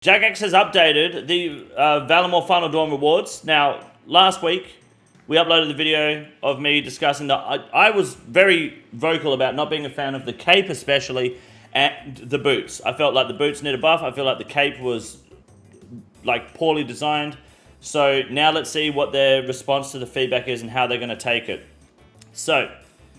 Jagex has updated the Valimor Final Dawn rewards. Now, last week, we uploaded the video of me discussing that I was very vocal about not being a fan of the cape especially, and the boots. I felt like the boots need a buff. I feel like the cape was like poorly designed. So now let's see what their response to the feedback is and how they're going to take it. So,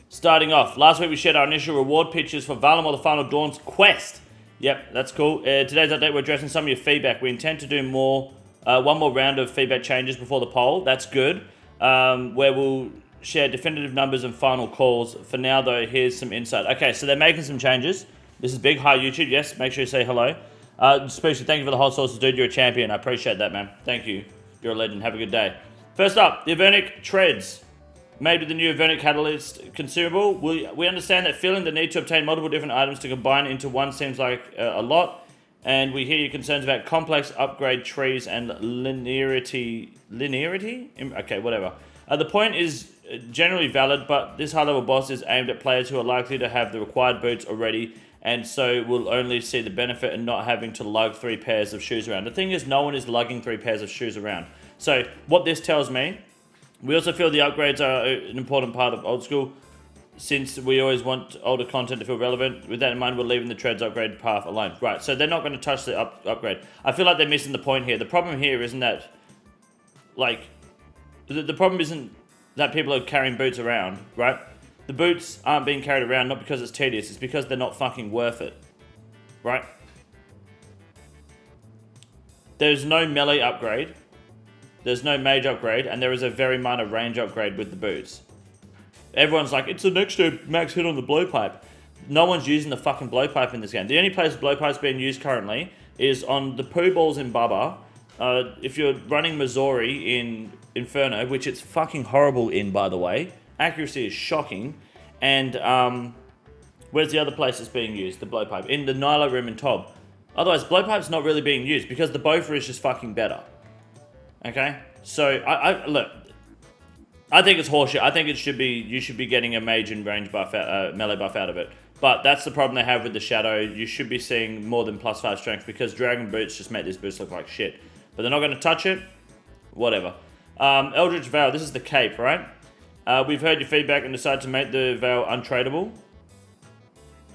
starting off, last week we shared our initial reward pictures for Valimor the Final Dawn's quest. Yep, that's cool. Today's update, we're addressing some of your feedback. We intend to do one more round of feedback changes before the poll. That's good. Where we'll share definitive numbers and final calls. For now, though, here's some insight. Okay, so they're making some changes. This is big. Hi, YouTube. Yes, make sure you say hello. Especially thank you for the hot sauces, dude. You're a champion. I appreciate that, man. Thank you. You're a legend. Have a good day. First up, the Avernic Treads. Made with the new Avernic Catalyst consumable. We understand that feeling the need to obtain multiple different items to combine into one seems like a lot. And we hear your concerns about complex upgrade trees and linearity. Linearity? Okay, whatever. The point is generally valid, but this high-level boss is aimed at players who are likely to have the required boots already, and so will only see the benefit in not having to lug 3 pairs of shoes around. The thing is, no one is lugging 3 pairs of shoes around. So what this tells me, we also feel the upgrades are an important part of old school, since we always want older content to feel relevant. With that in mind, we're leaving the treads upgrade path alone. Right, so they're not going to touch the upgrade. I feel like they're missing the point here. The problem here isn't that, like, the problem isn't that people are carrying boots around, right? The boots aren't being carried around not because it's tedious, it's because they're not fucking worth it, right? There's no melee upgrade, there's no mage upgrade, and there is a very minor range upgrade with the boots. Everyone's like, it's an extra max hit on the blowpipe. No one's using the fucking blowpipe in this game. The only place blowpipe's being used currently is on the poo balls in Bubba. If you're running Missouri in Inferno, which it's fucking horrible in, by the way. Accuracy is shocking. And where's the other place it's being used, the blowpipe? In the Nilo room in Tob. Otherwise, blowpipe's not really being used because the Bofor is just fucking better. Okay? So, look, I think it's horseshit. I think you should be getting a mage and range buff, melee buff out of it. But that's the problem they have with the Shadow. You should be seeing more than +5 strength because Dragon Boots just make these boots look like shit. But they're not going to touch it. Whatever. Eldritch Veil, this is the cape, right? We've heard your feedback and decided to make the veil untradeable.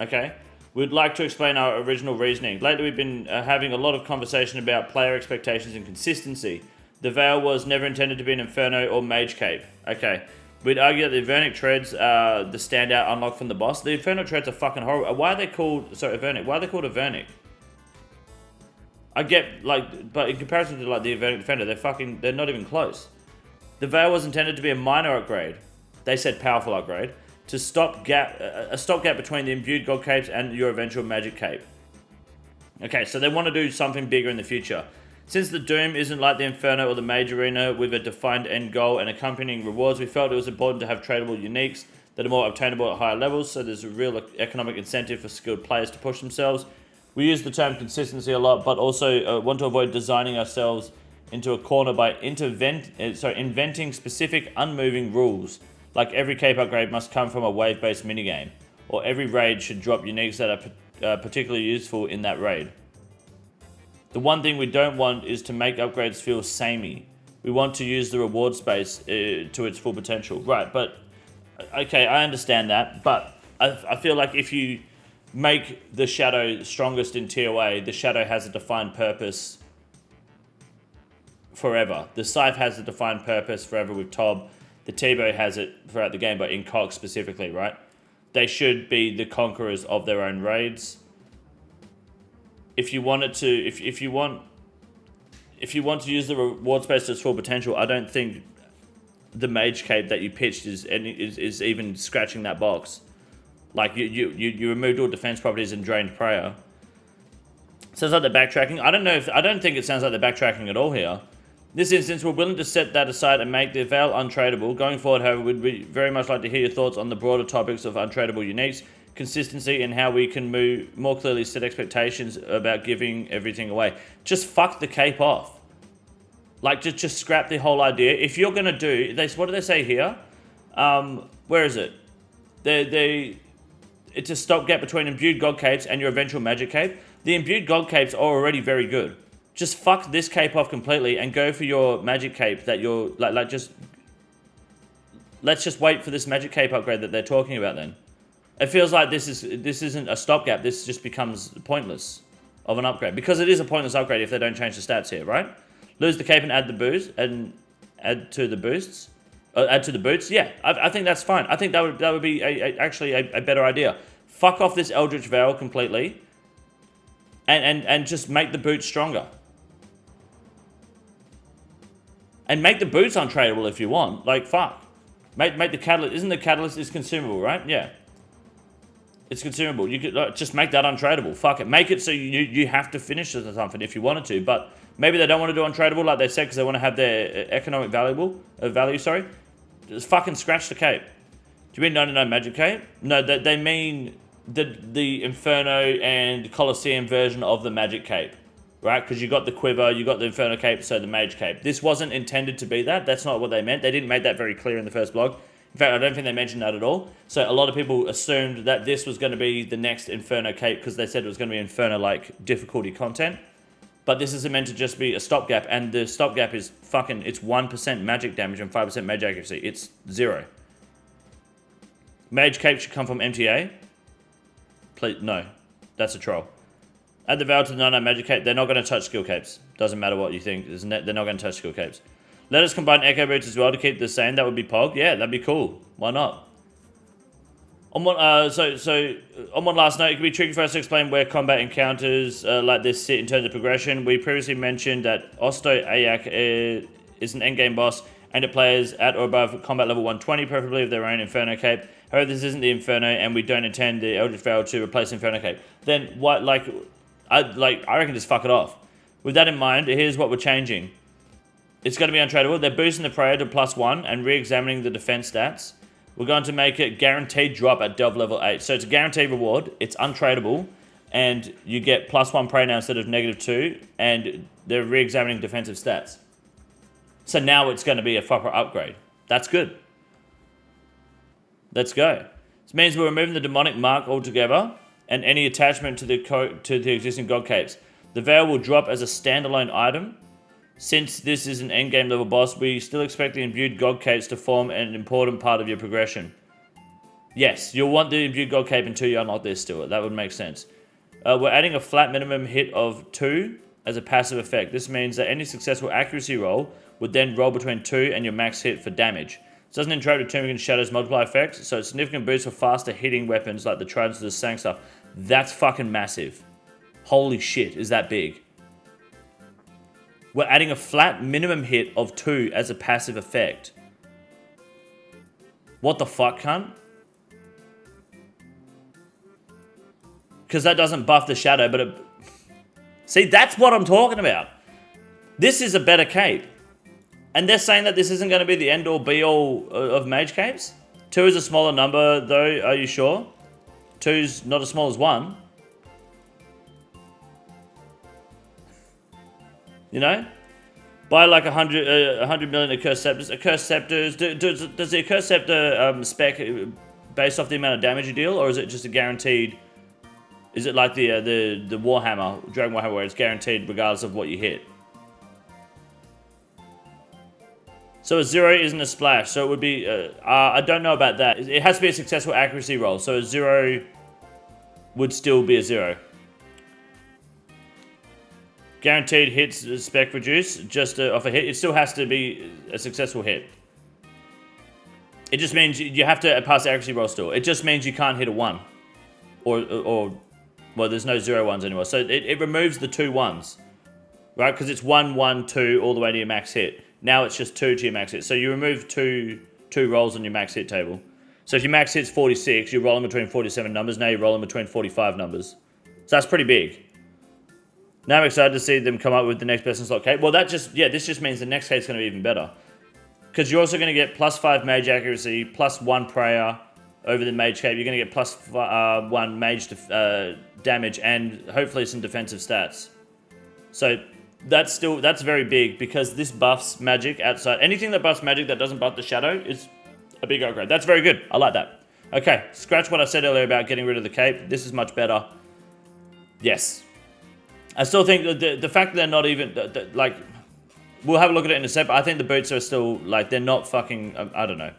Okay. We'd like to explain our original reasoning. Lately we've been having a lot of conversation about player expectations and consistency. The veil was never intended to be an Inferno or Mage cape. Okay. We'd argue that the Avernic Treads are the standout unlock from the boss. The Inferno Treads are fucking horrible. Why are they called... Sorry, Avernic. Why are they called Avernic? I get, like... But in comparison to, like, the Avernic Defender, they're not even close. The veil was intended to be a minor upgrade. They said powerful upgrade. To a stopgap between the imbued God capes and your eventual magic cape. Okay, so they want to do something bigger in the future. Since the Doom isn't like the Inferno or the Mage Arena with a defined end goal and accompanying rewards, we felt it was important to have tradable uniques that are more obtainable at higher levels, so there's a real economic incentive for skilled players to push themselves. We use the term consistency a lot, but also want to avoid designing ourselves into a corner by inventing specific unmoving rules, like every cape upgrade must come from a wave-based minigame, or every raid should drop uniques that are particularly useful in that raid. The one thing we don't want is to make upgrades feel samey. We want to use the reward space to its full potential. Right, but... Okay, I understand that, but I feel like if you make the Shadow strongest in TOA, the Shadow has a defined purpose forever. The Scythe has a defined purpose forever with Tob. The T-Bow has it throughout the game, but in COG specifically, right? They should be the conquerors of their own raids. If you wanted to, if you want to use the reward space to its full potential, I don't think the Mage cape that you pitched is even scratching that box. Like you removed all defense properties and drained prayer. Sounds like they're backtracking. I don't think it sounds like they're backtracking at all here. In this instance, we're willing to set that aside and make the veil untradeable. Going forward, however, we'd very much like to hear your thoughts on the broader topics of untradeable uniques, consistency, and how we can more clearly set expectations about giving everything away. Just fuck the cape off. Like, just scrap the whole idea. If you're gonna do... what do they say here? Where is it? It's a stopgap between imbued God capes and your eventual magic cape. The imbued God capes are already very good. just fuck this cape off completely and go for your magic cape that you're like just. Let's just wait for this magic cape upgrade that they're talking about then. It feels like this isn't a stopgap. This just becomes pointless of an upgrade because it is a pointless upgrade if they don't change the stats here, right? Lose the cape and add the boost and add to the boosts, add to the boots. Yeah, I think that's fine. I think that would be actually a better idea. Fuck off this Eldritch Veil completely, and just make the boots stronger. And make the boots untradeable if you want. Like, fuck. Make the catalyst... Isn't the catalyst is consumable, right? Yeah. It's consumable. You could just make that untradeable. Fuck it. Make it so you have to finish it or something if you wanted to. But maybe they don't want to do untradeable like they said because they want to have their economic value, sorry. Just fucking scratch the cape. Do you mean 99 magic cape? No, they mean the Inferno and Colosseum version of the magic cape. Right? Because you got the quiver, you got the Inferno cape, so the mage cape. This wasn't intended to be that. That's not what they meant. They didn't make that very clear in the first blog. In fact, I don't think they mentioned that at all. So a lot of people assumed that this was going to be the next Inferno cape because they said it was going to be Inferno-like difficulty content. But this is meant to just be a stopgap, and the stopgap is fucking, it's 1% magic damage and 5% mage accuracy. It's 0. Mage cape should come from MTA. Please, no. That's a troll. Add the Veil to the 99 magic cape. They're not going to touch skill capes. Doesn't matter what you think. They're not going to touch skill capes. Let us combine Echo Boots as well to keep the same. That would be Pog. Yeah, that'd be cool. Why not? On one, on one last note, it can be tricky for us to explain where combat encounters like this sit in terms of progression. We previously mentioned that Osto Ayak is an endgame boss aimed at players at or above combat level 120, preferably with their own Inferno cape. However, this isn't the Inferno, and we don't intend the Eldritch Veil to replace Inferno cape. Then what? I reckon just fuck it off. With that in mind, here's what we're changing. It's going to be untradeable. They're boosting the prayer to +1 and re-examining the defense stats. We're going to make it guaranteed drop at delve level 8. So it's a guaranteed reward. It's untradeable. And you get +1 prayer now instead of -2. And they're re-examining defensive stats. So now it's going to be a proper upgrade. That's good. Let's go. This means we're removing the demonic mark altogether and any attachment to the existing god capes. The Veil will drop as a standalone item. Since this is an endgame level boss, we still expect the imbued god capes to form an important part of your progression. Yes, you'll want the imbued god cape until you unlock this still. That would make sense. We're adding a flat minimum hit of 2 as a passive effect. This means that any successful accuracy roll would then roll between 2 and your max hit for damage. It doesn't interact with Tomb and Shadow's multiply effects, so it's a significant boost for faster hitting weapons like the Tridents of the Sang stuff. That's fucking massive. Holy shit, is that big. We're adding a flat minimum hit of 2 as a passive effect. What the fuck, cunt? Because that doesn't buff the Shadow, but it... See, that's what I'm talking about. This is a better cape. And they're saying that this isn't going to be the end-all, be-all of mage capes? 2 is a smaller number, though, are you sure? 2's not as small as 1. You know? Buy like 100 million Accursed Scepters. Accursed Scepters, does the Accursed Scepter spec based off the amount of damage you deal, or is it just a guaranteed... Is it like the Warhammer, Dragon Warhammer, where it's guaranteed regardless of what you hit? So a 0 isn't a splash, so it would be... I don't know about that. It has to be a successful accuracy roll, so a 0 would still be a 0. Guaranteed hits spec reduce, just off a hit. It still has to be a successful hit. It just means you have to pass the accuracy roll still. It just means you can't hit a 1. Or well, there's no 0 ones anymore. So it removes the 2 1s. Right? Because it's 1, 1, 2 all the way to your max hit. Now it's just 2 to your max hit. So you remove two rolls on your max hit table. So if your max hit's 46, you're rolling between 47 numbers. Now you're rolling between 45 numbers. So that's pretty big. Now I'm excited to see them come up with the next best in slot cape. Well, this just means the next cape's going to be even better. Because you're also going to get +5 mage accuracy, +1 prayer over the mage cape. You're going to get +1 mage damage and hopefully some defensive stats. So that's very big because this buffs magic outside. Anything that buffs magic that doesn't buff the shadow is a big upgrade. That's very good. I like that. Okay, scratch what I said earlier about getting rid of the cape. This is much better. Yes. I still think that the fact that they're not even, like, we'll have a look at it in a sec, but I think the boots are still, like, they're not fucking, I don't know.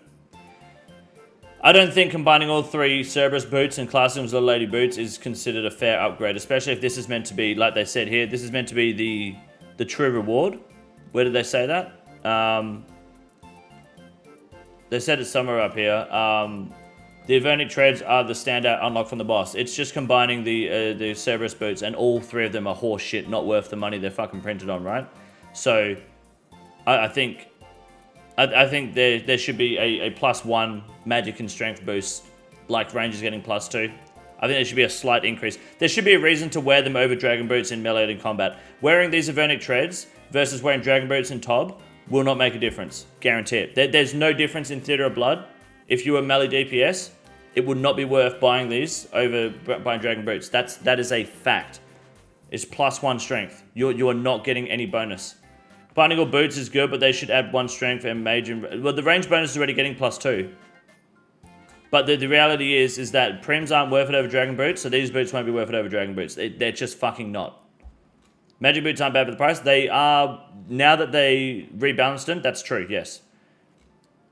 I don't think combining all three Cerberus boots and Classrooms Little Lady boots is considered a fair upgrade, especially if this is meant to be, like they said here, this is meant to be the true reward. Where did they say that? They said it somewhere up here. The Avernic Treads are the standout unlock from the boss. It's just combining the Cerberus boots, and all three of them are horse shit, not worth the money they're fucking printed on, right? So, I think there should be a +1 magic and strength boost, like Ranger's getting +2. I think there should be a slight increase. There should be a reason to wear them over Dragon Boots in melee and combat. Wearing these Avernic Treads versus wearing Dragon Boots in Tob will not make a difference. Guarantee it. There's no difference in Theatre of Blood. If you were melee DPS, it would not be worth buying these over buying Dragon Boots. That is a fact. It's +1 strength. You are not getting any bonus. Binding all boots is good, but they should add 1 strength and mage. Well, the range bonus is already getting +2. But the reality is that Prims aren't worth it over Dragon Boots, so these boots won't be worth it over Dragon Boots. They're just fucking not. Magic Boots aren't bad for the price. They are, now that they rebalanced them, that's true, yes.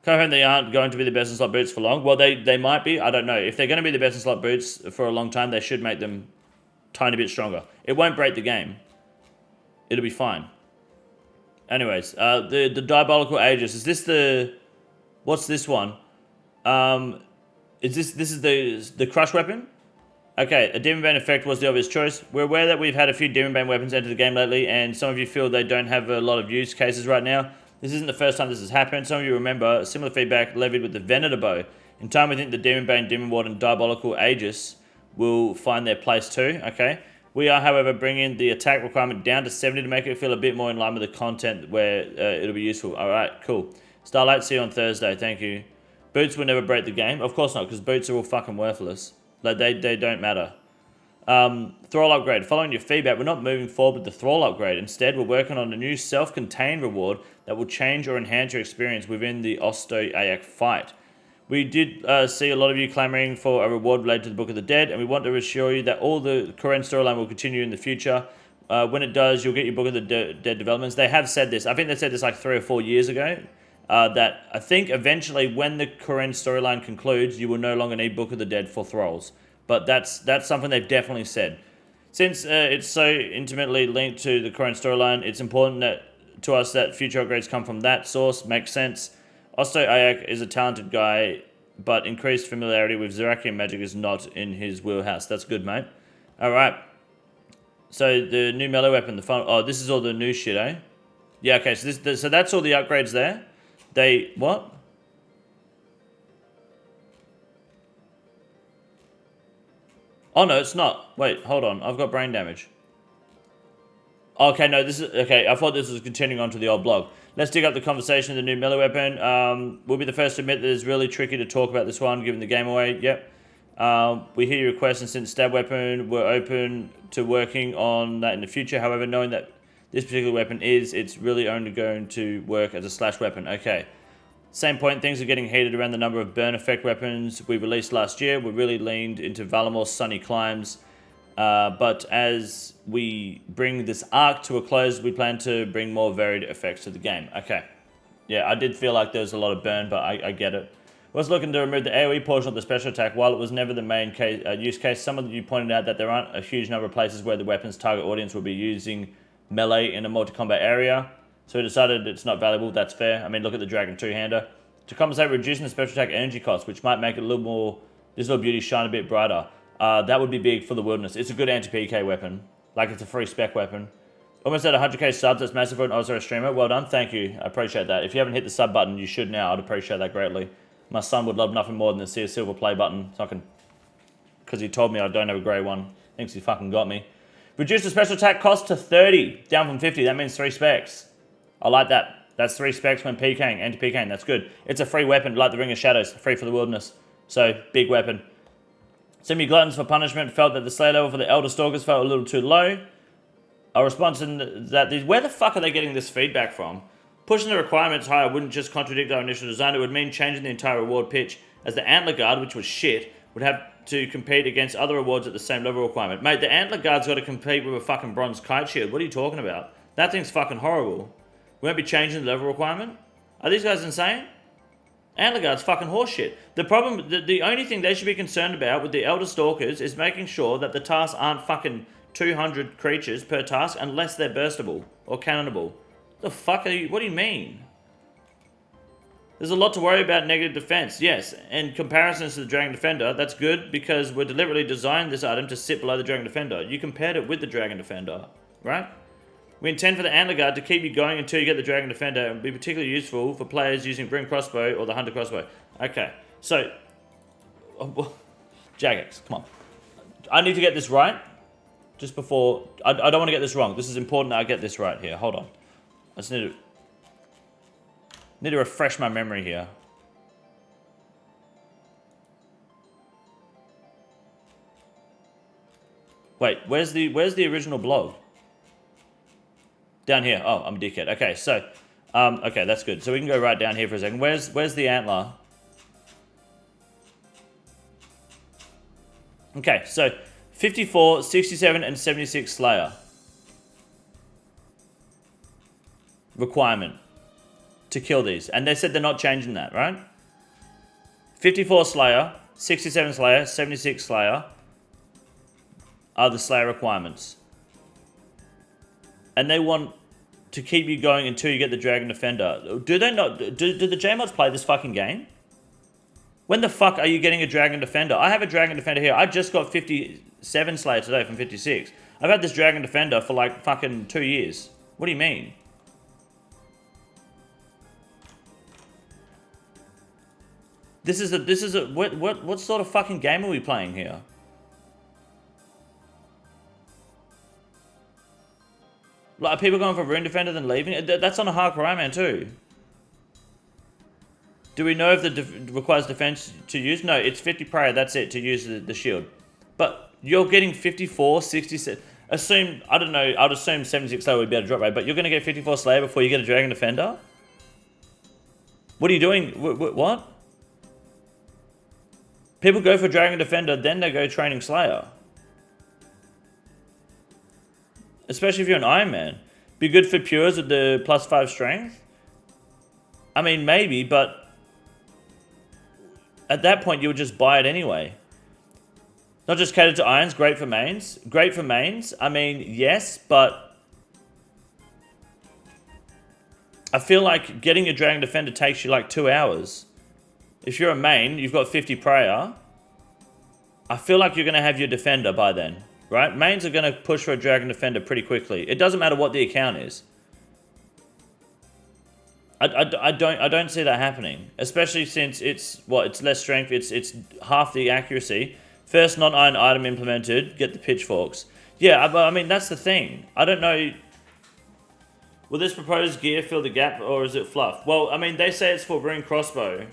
Confirm they aren't going to be the best in slot boots for long. Well, they might be, I don't know. If they're going to be the best in slot boots for a long time, they should make them tiny bit stronger. It won't break the game. It'll be fine. Anyways, the Diabolical Aegis. Is this the... What's this one? This is the Crush Weapon? Okay, a Demon Bane effect was the obvious choice. We're aware that we've had a few Demon Bane weapons enter the game lately, and some of you feel they don't have a lot of use cases right now. This isn't the first time this has happened. Some of you remember similar feedback levied with the Venator Bow. In time, we think the Demon Bane, Demon Ward, and Diabolical Aegis will find their place too, okay? We are, however, bringing the attack requirement down to 70 to make it feel a bit more in line with the content where it'll be useful. All right, cool. Starlight, see you on Thursday. Thank you. Boots will never break the game. Of course not, because boots are all fucking worthless. Like, they don't matter. Thrall upgrade. Following your feedback, we're not moving forward with the Thrall upgrade. Instead, we're working on a new self-contained reward that will change or enhance your experience within the Osto-Ayak fight. We did see a lot of you clamoring for a reward related to the Book of the Dead, and we want to assure you that all the current storyline will continue in the future. When it does, you'll get your Book of the Dead developments. They have said this. I think they said this like 3 or 4 years ago. That I think eventually when the current storyline concludes, you will no longer need Book of the Dead for Thralls. But that's something they've definitely said. Since it's so intimately linked to the current storyline, it's important to us that future upgrades come from that source. Makes sense. Osto-Ayak is a talented guy, but increased familiarity with Zerakian magic is not in his wheelhouse. That's good, mate. Alright. So the new melee weapon, this is all the new shit, eh? Yeah, okay, so that's all the upgrades there. What? Oh, no, it's not. Wait, hold on. I've got brain damage. Okay, no, this is... Okay, I thought this was continuing on to the old blog. Let's dig up the conversation of the new melee weapon. We'll be the first to admit that it's really tricky to talk about this one, giving the game away. Yep. We hear your request, and since stab weapon, we're open to working on that in the future. However, knowing that this particular weapon it's really only going to work as a slash weapon. Okay. Same point, things are getting heated around the number of burn effect weapons we released last year. We really leaned into Valamore's Sunny Climbs. But as we bring this arc to a close, we plan to bring more varied effects to the game. Okay. Yeah, I did feel like there was a lot of burn, but I get it. I was looking to remove the AoE portion of the special attack. While it was never the main use case, some of you pointed out that there aren't a huge number of places where the weapon's target audience will be using melee in a multi-combat area. So we decided it's not valuable. That's fair. I mean, look at the Dragon two-hander. To compensate, reducing the special attack energy cost, which might make it a little more, this little beauty shine a bit brighter. That would be big for the wilderness. It's a good anti-PK weapon. Like, it's a free spec weapon. Almost at 100k subs. That's massive for an OSRS streamer. Well done. Thank you. I appreciate that. If you haven't hit the sub button, you should now. I'd appreciate that greatly. My son would love nothing more than to see a silver play button. So I can... Because he told me I don't have a grey one. Thinks he fucking got me. Reduce the special attack cost to 30. Down from 50. That means 3 specs. I like that. That's 3 specs when PKing. Anti-PKing. That's good. It's a free weapon, like the Ring of Shadows. Free for the wilderness. So, big weapon. Semi-gluttons for punishment felt that the slay level for the Elder Stalkers felt a little too low. Our response in that where the fuck are they getting this feedback from? Pushing the requirements higher wouldn't just contradict our initial design, it would mean changing the entire reward pitch, as the Antler Guard, which was shit, would have to compete against other awards at the same level requirement. Mate, the Antler Guard's got to compete with a fucking bronze kite shield. What are you talking about? That thing's fucking horrible. We won't be changing the level requirement? Are these guys insane? Antler Guard's fucking horseshit. The problem, the only thing they should be concerned about with the Elder Stalkers is making sure that the tasks aren't fucking 200 creatures per task unless they're burstable or cannonable. The fuck are you, what do you mean? There's a lot to worry about negative defense, yes. In comparisons to the Dragon Defender, that's good because we deliberately designed this item to sit below the Dragon Defender. You compared it with the Dragon Defender, right? We intend for the Antler Guard to keep you going until you get the Dragon Defender and be particularly useful for players using Bring Crossbow or the Hunter Crossbow. Okay, so... Jagex, come on. I need to get this right. Just before... I don't want to get this wrong. This is important that I get this right here. Hold on. I just need to refresh my memory here. Wait, where's the original blog? Down here. Oh, I'm a dickhead. Okay, so, okay, that's good. So we can go right down here for a second. Where's the antler? Okay, so 54, 67, and 76 Slayer. Requirement to kill these. And they said they're not changing that, right? 54 Slayer, 67 Slayer, 76 Slayer are the Slayer requirements. And they want to keep you going until you get the Dragon Defender. Do they not? Do the J-Mods play this fucking game? When the fuck are you getting a Dragon Defender? I have a Dragon Defender here. I just got 57 Slayer today from 56. I've had this Dragon Defender for like fucking 2 years. What do you mean? This is a what sort of fucking game are we playing here? Like, are people going for Rune Defender then leaving? That's on a hardcore Ironman too. Do we know if the requires defense to use? No, it's 50 prayer, that's it, to use the shield. But you're getting 54, 67... Assume, I don't know, I'd assume 76 Slayer would be able to drop rate, but you're going to get 54 Slayer before you get a Dragon Defender? What are you doing? What? People go for Dragon Defender, then they go training Slayer. Especially if you're an Ironman. Be good for pures with the +5 strength? I mean, maybe, but... at that point, you would just buy it anyway. Not just catered to irons, great for mains. Great for mains, I mean, yes, but... I feel like getting a Dragon Defender takes you like 2 hours. If you're a main, you've got 50 prayer. I feel like you're going to have your Defender by then. Right? Mains are going to push for a Dragon Defender pretty quickly. It doesn't matter what the account is. I don't see that happening. Especially since it's less strength, it's half the accuracy. First non-iron item implemented, get the pitchforks. Yeah, but I mean, that's the thing. I don't know. Will this proposed gear fill the gap or is it fluff? Well, I mean, they say it's for Rune Crossbow.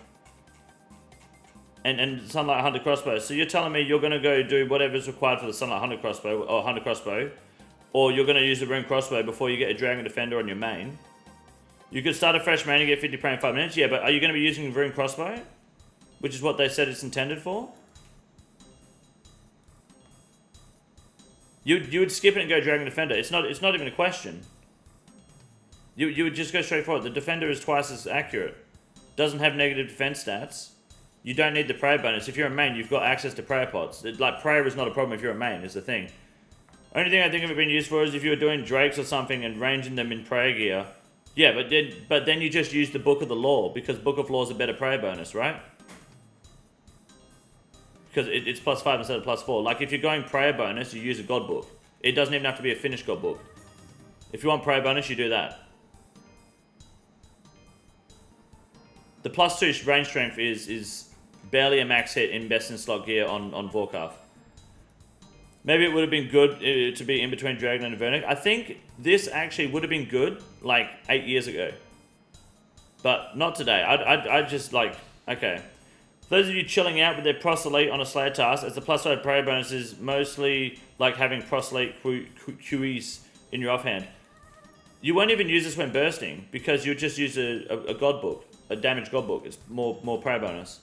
And Sunlight Hunter Crossbow. So you're telling me you're going to go do whatever's required for the Sunlight Hunter Crossbow, or Hunter Crossbow, or you're going to use the Rune Crossbow before you get a Dragon Defender on your main. You could start a fresh main and get 50 prayer in 5 minutes, yeah, but are you going to be using the Rune Crossbow? Which is what they said it's intended for? You would skip it and go Dragon Defender. It's not even a question. You would just go straight forward. The Defender is twice as accurate. Doesn't have negative defense stats. You don't need the prayer bonus. If you're a main, you've got access to prayer pots. Like, prayer is not a problem if you're a main, is the thing. Only thing I think of it being used for is if you were doing drakes or something and ranging them in prayer gear. Yeah, but then you just use the Book of the Law, because Book of Law is a better prayer bonus, right? Because it's +5 instead of +4. Like, if you're going prayer bonus, you use a God Book. It doesn't even have to be a finished God Book. If you want prayer bonus, you do that. The +2 range strength is barely a max hit in best in slot gear on Vorkaf. Maybe it would have been good to be in between Dragon and Vernic. I think this actually would have been good like 8 years ago. But not today. I just like, okay. For those of you chilling out with their Proselyte on a Slayer task, as the +5 prayer bonus is mostly like having Proselyte QEs in your offhand. You won't even use this when bursting, because you'll just use a God Book, a damaged God Book. It's more prayer bonus.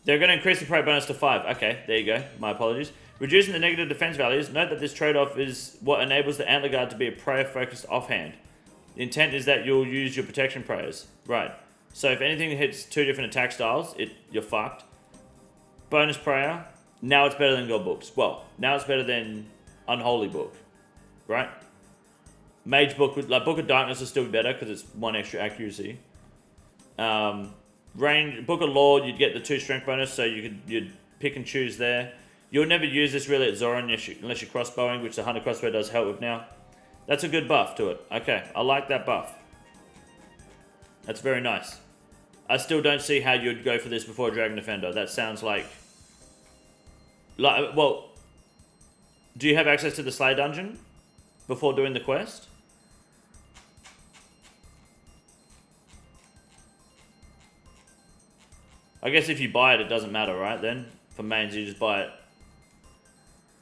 They're going to increase the prayer bonus to 5. Okay, there you go. My apologies. Reducing the negative defense values. Note that this trade-off is what enables the Antler Guard to be a prayer-focused offhand. The intent is that you'll use your protection prayers. Right. So if anything hits 2 different attack styles, you're fucked. Bonus prayer. Now it's better than God Books. Well, now it's better than Unholy Book. Right? Mage Book, like Book of Darkness, will still be better because it's 1 extra accuracy. Range Book of Lore, you'd get the 2 strength bonus, so you'd pick and choose there. You'll never use this really at Zoran unless you're crossbowing, which the Hunter Crossbow does help with now. That's a good buff to it. Okay, I like that buff. That's very nice. I still don't see how you'd go for this before Dragon Defender. That sounds like... Well, do you have access to the Slay Dungeon before doing the quest? I guess if you buy it, it doesn't matter, right, then? For mains, you just buy it.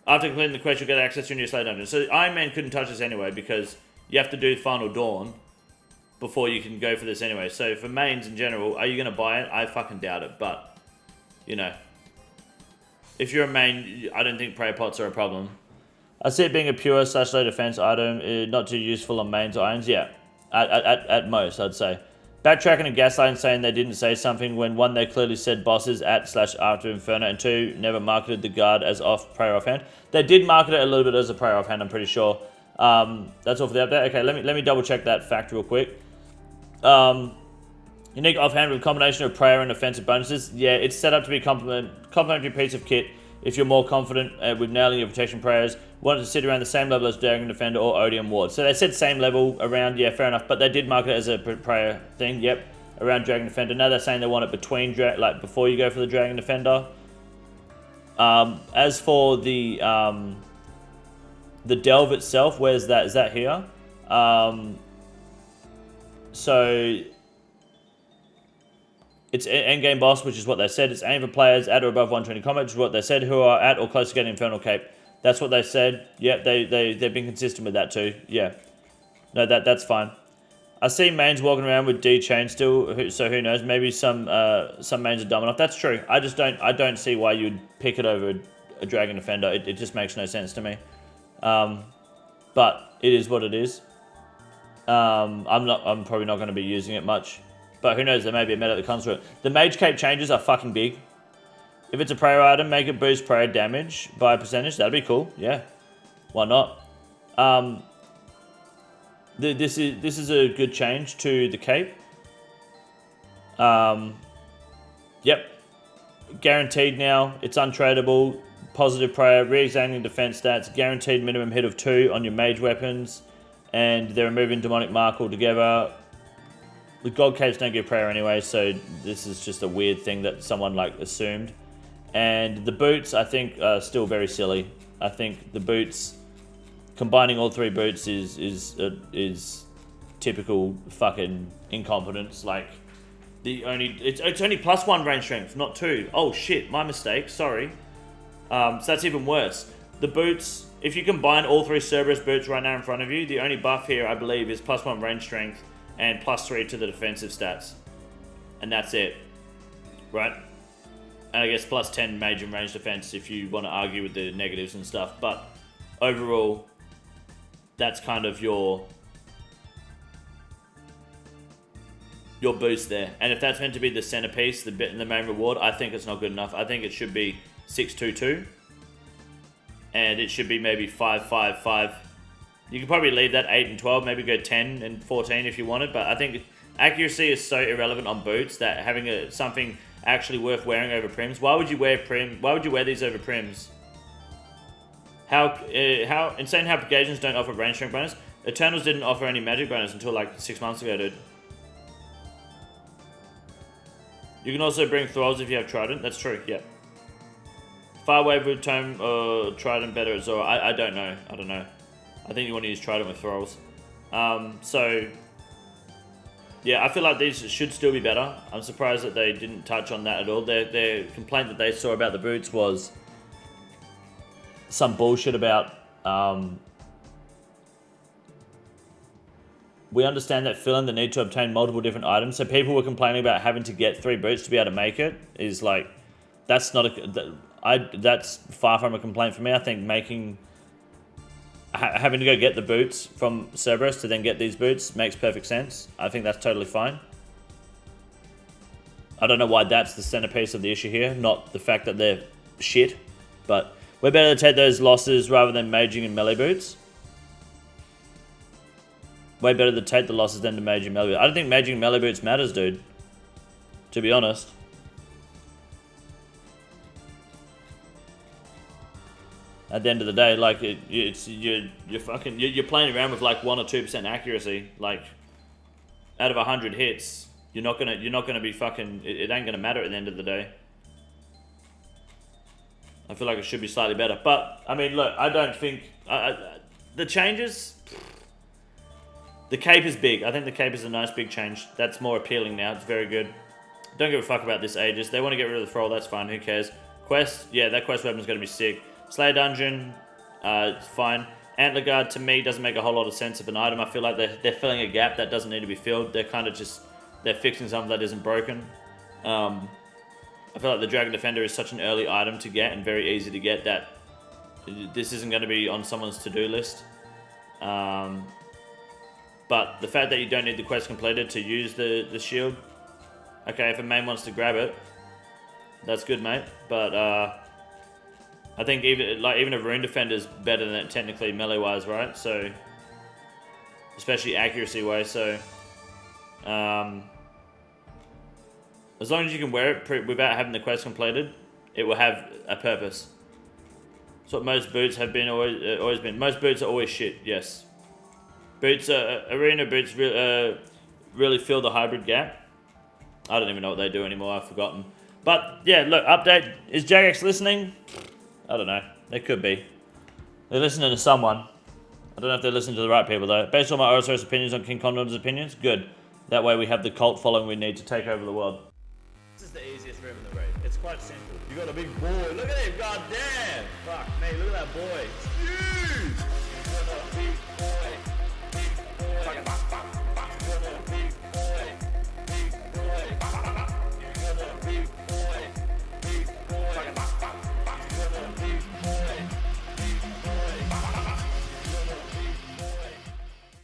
After completing the quest, you'll get access to a new Slay Dungeon. So Iron Man couldn't touch this anyway, because you have to do Final Dawn before you can go for this anyway. So for mains in general, are you going to buy it? I fucking doubt it, but, you know. If you're a main, I don't think prayer pots are a problem. I see it being a pure / low defense item, not too useful on mains or irons. Yeah, at most, I'd say. Backtracking and gaslighting saying they didn't say something when 1, they clearly said bosses at / after Inferno, and 2, never marketed the guard as prayer offhand. They did market it a little bit as a prayer offhand, I'm pretty sure. That's all for the update. Okay, let me double check that fact real quick. Unique offhand with a combination of prayer and offensive bonuses. Yeah, it's set up to be a complementary piece of kit if you're more confident with nailing your protection prayers. Want it to sit around the same level as Dragon Defender or Odium Ward. So they said same level around, yeah, fair enough. But they did market it as a prayer thing, yep, around Dragon Defender. Now they're saying they want it between, like before you go for the Dragon Defender. As for the delve itself, where's that? Is that here? So it's endgame boss, which is what they said. It's aimed for players at or above 120 combat, which is what they said, who are at or close to getting Infernal Cape. That's what they said. Yeah, they've been consistent with that too. Yeah. No, that's fine. I see mains walking around with D chain still, so who knows? Maybe some mains are dumb enough. That's true. I don't see why you'd pick it over a Dragon Defender. It just makes no sense to me. But it is what it is. I'm probably not going to be using it much. But who knows, there may be a meta that comes through it. The Mage Cape changes are fucking big. If it's a prayer item, make it boost prayer damage by a percentage. That'd be cool, yeah. Why not? This is a good change to the cape. Yep. Guaranteed now. It's untradeable. Positive prayer, re-examining defense stats, guaranteed minimum hit of 2 on your mage weapons, and they're removing demonic mark altogether. The gold capes don't give prayer anyway, so this is just a weird thing that someone like assumed. And the boots, I think, are still very silly. I think the boots, combining all 3 boots is typical fucking incompetence. Like it's only +1 range strength, not 2. Oh shit, my mistake. Sorry. So that's even worse. The boots, if you combine all 3 Cerberus boots right now in front of you, the only buff here, I believe, is +1 range strength and +3 to the defensive stats. And that's it. Right? And I guess +10 major range defense if you want to argue with the negatives and stuff. But overall, that's kind of your boost there. And if that's meant to be the centerpiece, the main reward, I think it's not good enough. I think it should be 622. And it should be maybe 555. You could probably leave that 8 and 12, maybe go 10 and 14 if you wanted, but I think accuracy is so irrelevant on boots that having something actually worth wearing over prims. Why would you wear these over prims? How insane how Pagations don't offer range strength bonus. Eternals didn't offer any magic bonus until like 6 months ago, dude. You can also bring Thralls if you have Trident. That's true, yeah. Firewave with Tome or Trident better as well. I don't know. I don't know. I think you want to use Trident with Thralls. So, yeah, I feel like these should still be better. I'm surprised that they didn't touch on that at all. Their complaint that they saw about the boots was some bullshit about... we understand that filling the need to obtain multiple different items. So people were complaining about having to get 3 boots to be able to make it. Is like... that's not that's far from a complaint for me. I think having to go get the boots from Cerberus to then get these boots makes perfect sense. I think that's totally fine. I don't know why that's the centerpiece of the issue here, not the fact that they're shit, but we're better to take those losses rather than maging and melee boots. Way better to take the losses than to maging melee boots. I don't think maging melee boots matters, dude. To be honest. At the end of the day, like you're playing around with like 1 or 2% accuracy. Like out of 100 hits, you're not gonna be fucking. It ain't gonna matter at the end of the day. I feel like it should be slightly better, but I mean, look, I don't think the changes. The cape is big. I think the cape is a nice big change. That's more appealing now. It's very good. Don't give a fuck about this Aegis. They want to get rid of the thrall. That's fine. Who cares? Quest, yeah, that quest weapon's gonna be sick. Slayer Dungeon, it's fine. Antler Guard, to me, doesn't make a whole lot of sense of an item. I feel like they're filling a gap that doesn't need to be filled. They're kind of just, they're fixing something that isn't broken. I feel like the Dragon Defender is such an early item to get and very easy to get that this isn't going to be on someone's to-do list. But the fact that you don't need the quest completed to use the shield, okay, if a main wants to grab it, that's good, mate. But I think even a Rune Defender is better than it technically melee-wise, right? So, especially accuracy-wise. So, as long as you can wear it without having the quest completed, it will have a purpose. That's what most boots have been always been. Most boots are always shit. Yes, boots, arena boots really fill the hybrid gap. I don't even know what they do anymore. I've forgotten. But yeah, look, update. Is Jagex listening? I don't know. They could be. They're listening to someone. I don't know if they're listening to the right people though. Based on my osrs opinions on KINGCONDOR's opinions, good. That way we have the cult following we need to take over the world. This is the easiest room in the raid. It's quite simple. You got a big boy. Look at him. God damn. Fuck me. Look at that boy. Huge. You got a big boy.